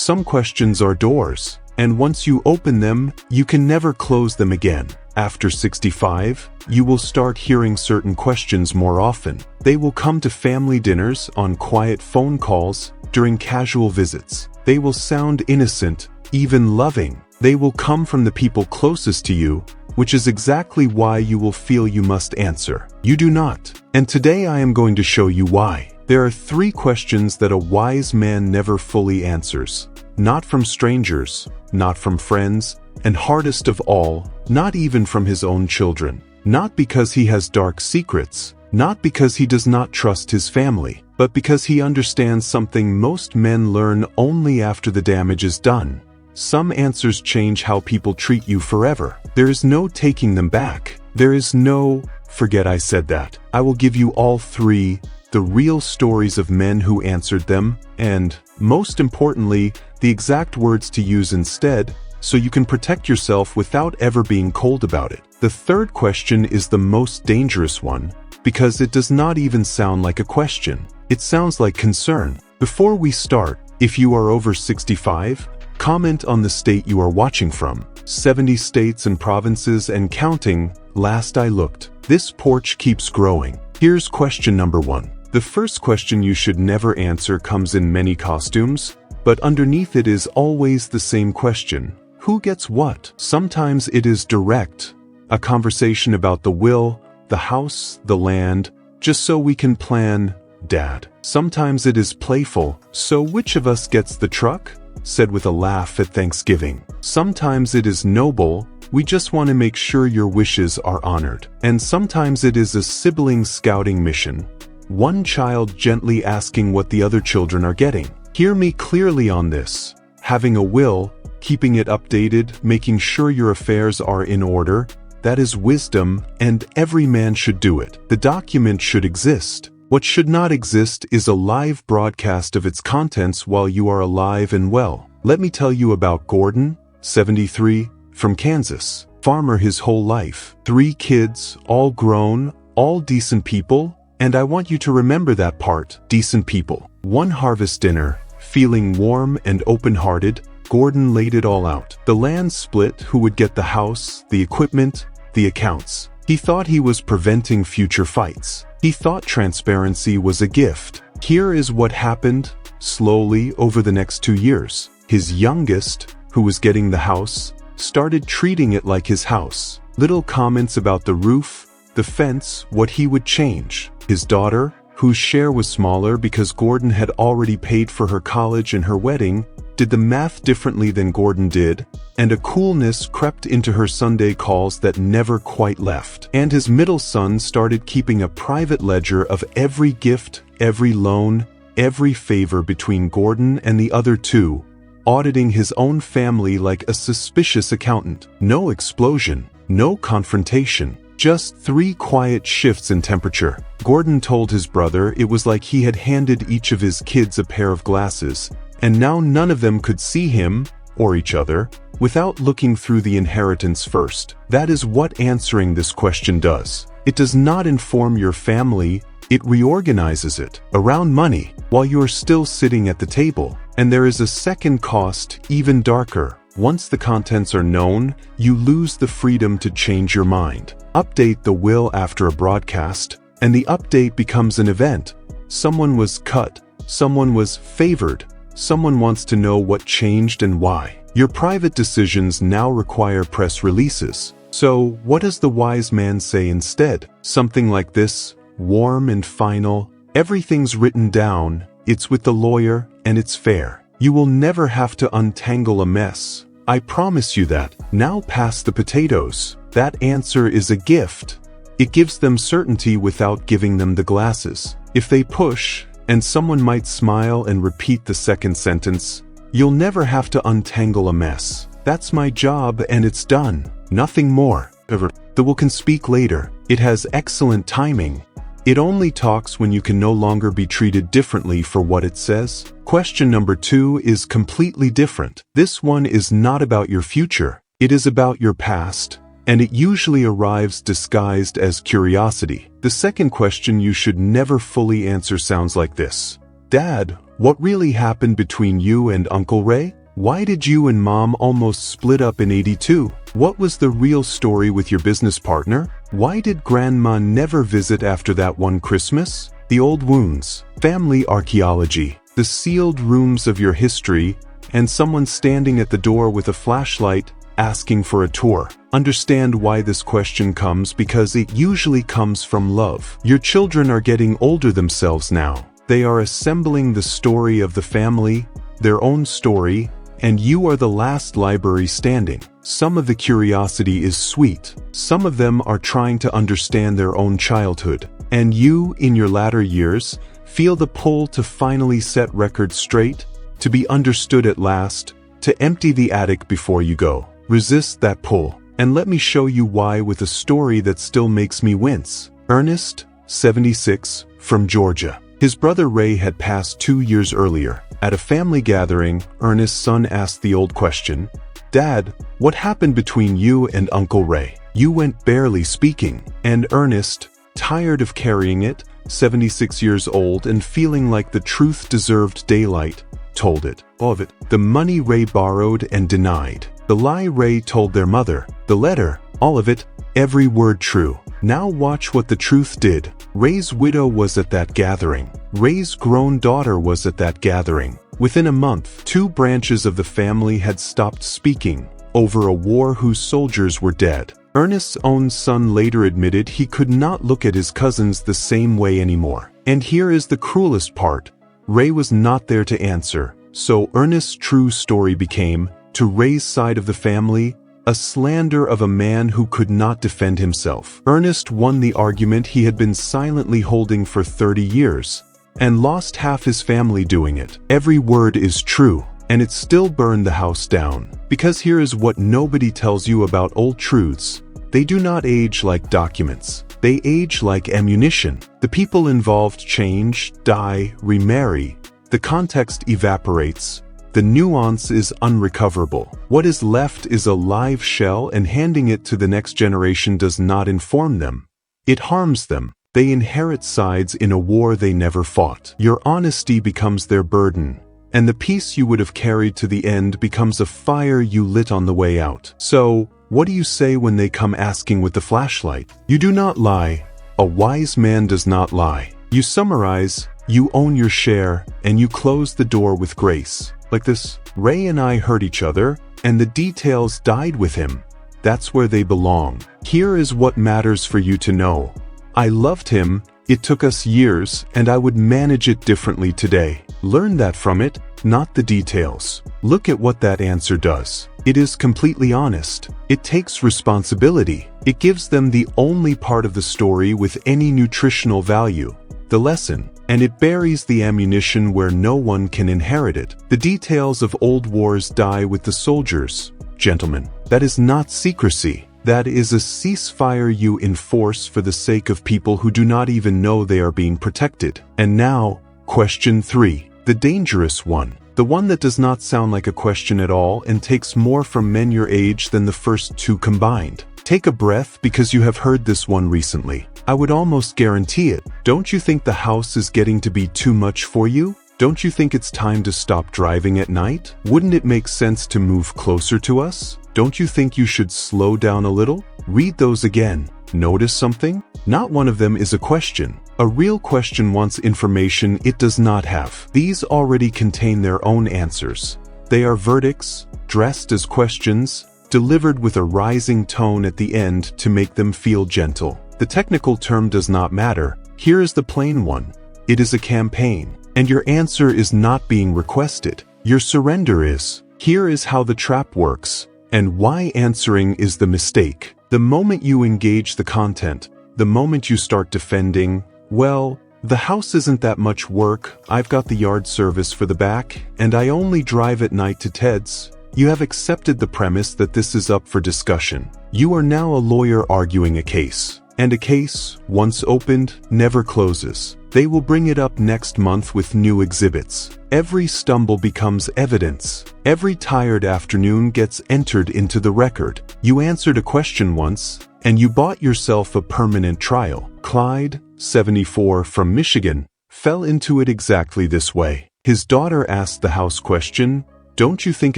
Some questions are doors, and once you open them, you can never close them again. After 65, you will start hearing certain questions more often. They will come to family dinners, on quiet phone calls, during casual visits. They will sound innocent, even loving. They will come from the people closest to you, which is exactly why you will feel you must answer. You do not. And today I am going to show you why. There are 3 questions that a wise man never fully answers. Not from strangers, not from friends, and hardest of all, not even from his own children. Not because he has dark secrets, not because he does not trust his family, but because he understands something most men learn only after the damage is done. Some answers change how people treat you forever. There is no taking them back. There is no, forget I said that. I will give you all 3, the real stories of men who answered them, and, most importantly, the exact words to use instead, so you can protect yourself without ever being cold about it. The 3rd question is the most dangerous one, because it does not even sound like a question. It sounds like concern. Before we start, if you are over 65, comment on the state you are watching from. 70 states and provinces and counting, last I looked. This porch keeps growing. Here's question number 1. The first question you should never answer comes in many costumes, but underneath it is always the same question. Who gets what? Sometimes it is direct, a conversation about the will, the house, the land, just so we can plan, Dad. Sometimes it is playful, so which of us gets the truck? Said with a laugh at Thanksgiving. Sometimes it is noble, we just want to make sure your wishes are honored. And sometimes it is a sibling scouting mission. One child gently asking what the other children are getting. Hear me clearly on this. Having a will, keeping it updated, making sure your affairs are in order, that is wisdom, and every man should do it. The document should exist. What should not exist is a live broadcast of its contents while you are alive and well. Let me tell you about Gordon, 73, from Kansas. Farmer his whole life. 3 kids, all grown, all decent people, and I want you to remember that part, decent people. One harvest dinner, feeling warm and open-hearted, Gordon laid it all out. The land split, who would get the house, the equipment, the accounts. He thought he was preventing future fights. He thought transparency was a gift. Here is what happened, slowly, over the next 2 years. His youngest, who was getting the house, started treating it like his house. Little comments about the roof, the fence, what he would change. His daughter, whose share was smaller because Gordon had already paid for her college and her wedding, did the math differently than Gordon did, and a coolness crept into her Sunday calls that never quite left. And his middle son started keeping a private ledger of every gift, every loan, every favor between Gordon and the other 2, auditing his own family like a suspicious accountant. No explosion, no confrontation, just 3 quiet shifts in temperature. Gordon told his brother it was like he had handed each of his kids a pair of glasses, and now none of them could see him, or each other, without looking through the inheritance first. That is what answering this question does. It does not inform your family, it reorganizes it around money, while you are still sitting at the table. And there is a second cost, even darker. Once the contents are known, you lose the freedom to change your mind. Update the will after a broadcast, and the update becomes an event. Someone was cut, someone was favored, someone wants to know what changed and why. Your private decisions now require press releases. So, what does the wise man say instead? Something like this, warm and final, everything's written down, it's with the lawyer, and it's fair. You will never have to untangle a mess. I promise you that. Now pass the potatoes. That answer is a gift. It gives them certainty without giving them the glasses. If they push, and someone might smile and repeat the second sentence, you'll never have to untangle a mess. That's my job and it's done. Nothing more. The will can speak later. It has excellent timing. It only talks when you can no longer be treated differently for what it says. Question number 2 is completely different. This one is not about your future. It is about your past, and it usually arrives disguised as curiosity. The second question you should never fully answer sounds like this. Dad, What really happened between you and Uncle Ray? Why did you and Mom almost split up in '82? What was the real story with your business partner? Why did Grandma never visit after that one Christmas? The old wounds, family archaeology, the sealed rooms of your history, and someone standing at the door with a flashlight asking for a tour. Understand why this question comes, because it usually comes from love. Your children are getting older themselves now. They are assembling the story of the family, their own story, and you are the last library standing. Some of the curiosity is sweet. Some of them are trying to understand their own childhood. And you, in your latter years, feel the pull to finally set records straight, to be understood at last, to empty the attic before you go. Resist that pull, and let me show you why with a story that still makes me wince. Ernest, 76, from Georgia. His brother Ray had passed 2 years earlier. At a family gathering, Ernest's son asked the old question, "Dad, what happened between you and Uncle Ray? You went barely speaking." And Ernest, tired of carrying it, 76 years old and feeling like the truth deserved daylight, told it. All of it. The money Ray borrowed and denied. The lie Ray told their mother. The letter. All of it. Every word true. Now watch what the truth did. Ray's widow was at that gathering. Ray's grown daughter was at that gathering. Within a month, 2 branches of the family had stopped speaking over a war whose soldiers were dead. Ernest's own son later admitted he could not look at his cousins the same way anymore. And here is the cruelest part. Ray was not there to answer. So Ernest's true story became, to Ray's side of the family, a slander of a man who could not defend himself. Ernest won the argument he had been silently holding for 30 years, and lost half his family doing it. Every word is true, and it still burned the house down. Because here is what nobody tells you about old truths. They do not age like documents. They age like ammunition. The people involved change, die, remarry. The context evaporates. The nuance is unrecoverable. What is left is a live shell, and handing it to the next generation does not inform them. It harms them. They inherit sides in a war they never fought. Your honesty becomes their burden, and the peace you would have carried to the end becomes a fire you lit on the way out. So, what do you say when they come asking with the flashlight? You do not lie. A wise man does not lie. You summarize, you own your share, and you close the door with grace. Like this, Ray and I hurt each other, and the details died with him. That's where they belong. Here is what matters for you to know. I loved him, it took us years, and I would manage it differently today. Learn that from it, not the details. Look at what that answer does. It is completely honest. It takes responsibility. It gives them the only part of the story with any nutritional value, the lesson. And it buries the ammunition where no one can inherit it. The details of old wars die with the soldiers. Gentlemen, that is not secrecy. That is a ceasefire you enforce for the sake of people who do not even know they are being protected. And now, question 3. The dangerous one. The one that does not sound like a question at all and takes more from men your age than the first 2 combined. Take a breath, because you have heard this one recently. I would almost guarantee it. Don't you think the house is getting to be too much for you? Don't you think it's time to stop driving at night? Wouldn't it make sense to move closer to us? Don't you think you should slow down a little? Read those again. Notice something? Not one of them is a question. A real question wants information it does not have. These already contain their own answers. They are verdicts, dressed as questions, delivered with a rising tone at the end to make them feel gentle. The technical term does not matter. Here is the plain one. It is a campaign, and your answer is not being requested. Your surrender is. Here is how the trap works, and why answering is the mistake. The moment you engage the content, the moment you start defending, well, the house isn't that much work, I've got the yard service for the back, and I only drive at night to Ted's, you have accepted the premise that this is up for discussion. You are now a lawyer arguing a case. And a case, once opened, never closes. They will bring it up next month with new exhibits. Every stumble becomes evidence. Every tired afternoon gets entered into the record. You answered a question once, and you bought yourself a permanent trial. Clyde, 74, from Michigan, fell into it exactly this way. His daughter asked the house question, "Don't you think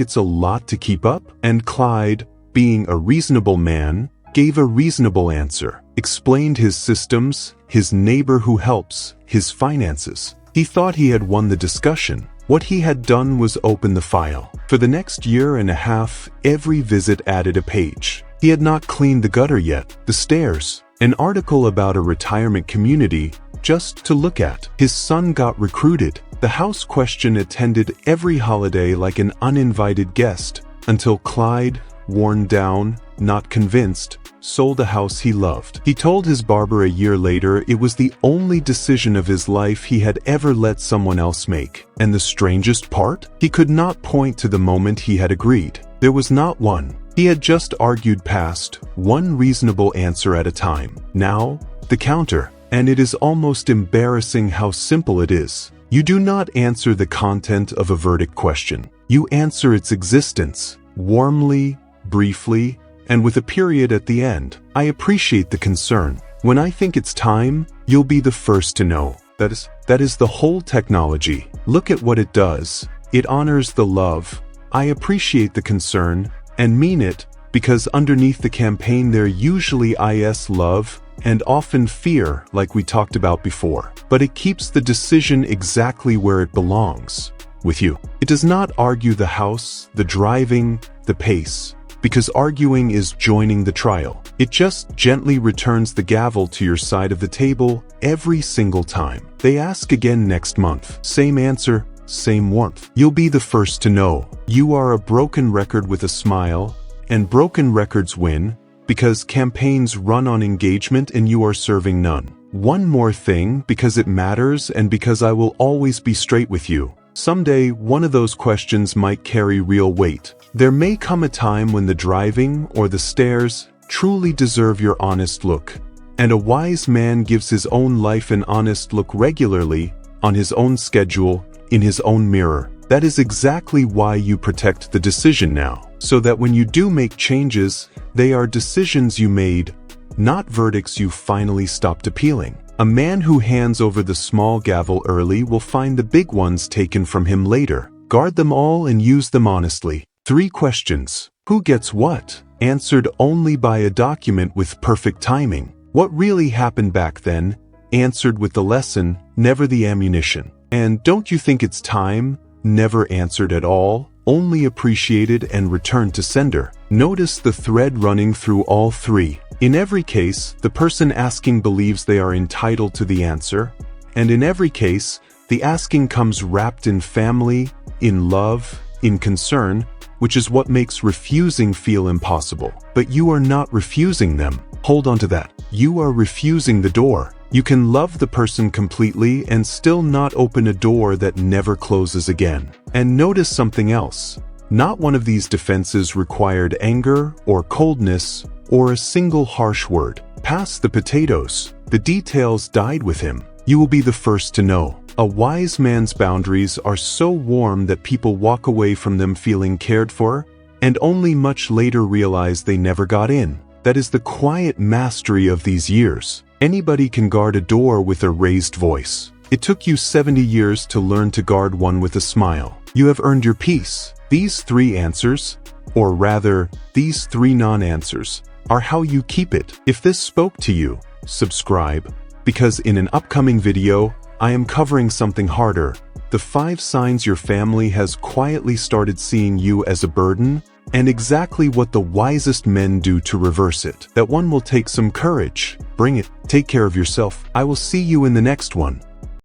it's a lot to keep up?" And Clyde, being a reasonable man, gave a reasonable answer, explained his systems, his neighbor who helps, his finances. He thought he had won the discussion. What he had done was open the file. For the next year and a half, every visit added a page. He had not cleaned the gutter yet, the stairs, an article about a retirement community, just to look at. His son got recruited. The house question attended every holiday like an uninvited guest, until Clyde, worn down, not convinced, sold a house he loved. He told his barber a year later it was the only decision of his life he had ever let someone else make. And the strangest part? He could not point to the moment he had agreed. There was not one. He had just argued past one reasonable answer at a time. Now, the counter. And it is almost embarrassing how simple it is. You do not answer the content of a verdict question. You answer its existence, warmly, briefly, and with a period at the end. I appreciate the concern. When I think it's time, you'll be the first to know. That is the whole technology. Look at what it does. It honors the love. I appreciate the concern, and mean it, because underneath the campaign there usually is love, and often fear, like we talked about before. But it keeps the decision exactly where it belongs, with you. It does not argue the house, the driving, the pace, because arguing is joining the trial. It just gently returns the gavel to your side of the table every single time. They ask again next month. Same answer, same warmth. You'll be the first to know. You are a broken record with a smile, and broken records win, because campaigns run on engagement and you are serving none. One more thing, because it matters and because I will always be straight with you. Someday, one of those questions might carry real weight. There may come a time when the driving or the stairs truly deserve your honest look. And a wise man gives his own life an honest look regularly, on his own schedule, in his own mirror. That is exactly why you protect the decision now. So that when you do make changes, they are decisions you made, not verdicts you finally stopped appealing. A man who hands over the small gavel early will find the big ones taken from him later. Guard them all and use them honestly. 3 questions. Who gets what? Answered only by a document with perfect timing. What really happened back then? Answered with the lesson, never the ammunition. And don't you think it's time? Never answered at all, only appreciated and returned to sender. Notice the thread running through all 3. In every case, the person asking believes they are entitled to the answer, and in every case, the asking comes wrapped in family, in love, in concern, which is what makes refusing feel impossible. But you are not refusing them. Hold on to that. You are refusing the door. You can love the person completely and still not open a door that never closes again. And notice something else. Not one of these defenses required anger or coldness or a single harsh word. Pass the potatoes. The details died with him. You will be the first to know. A wise man's boundaries are so warm that people walk away from them feeling cared for, and only much later realize they never got in. That is the quiet mastery of these years. Anybody can guard a door with a raised voice. It took you 70 years to learn to guard one with a smile. You have earned your peace. These 3 answers, or rather, these 3 non-answers, are how you keep it. If this spoke to you, subscribe, because in an upcoming video, I am covering something harder. The 5 signs your family has quietly started seeing you as a burden, and exactly what the wisest men do to reverse it. That one will take some courage. Bring it. Take care of yourself. I will see you in the next one.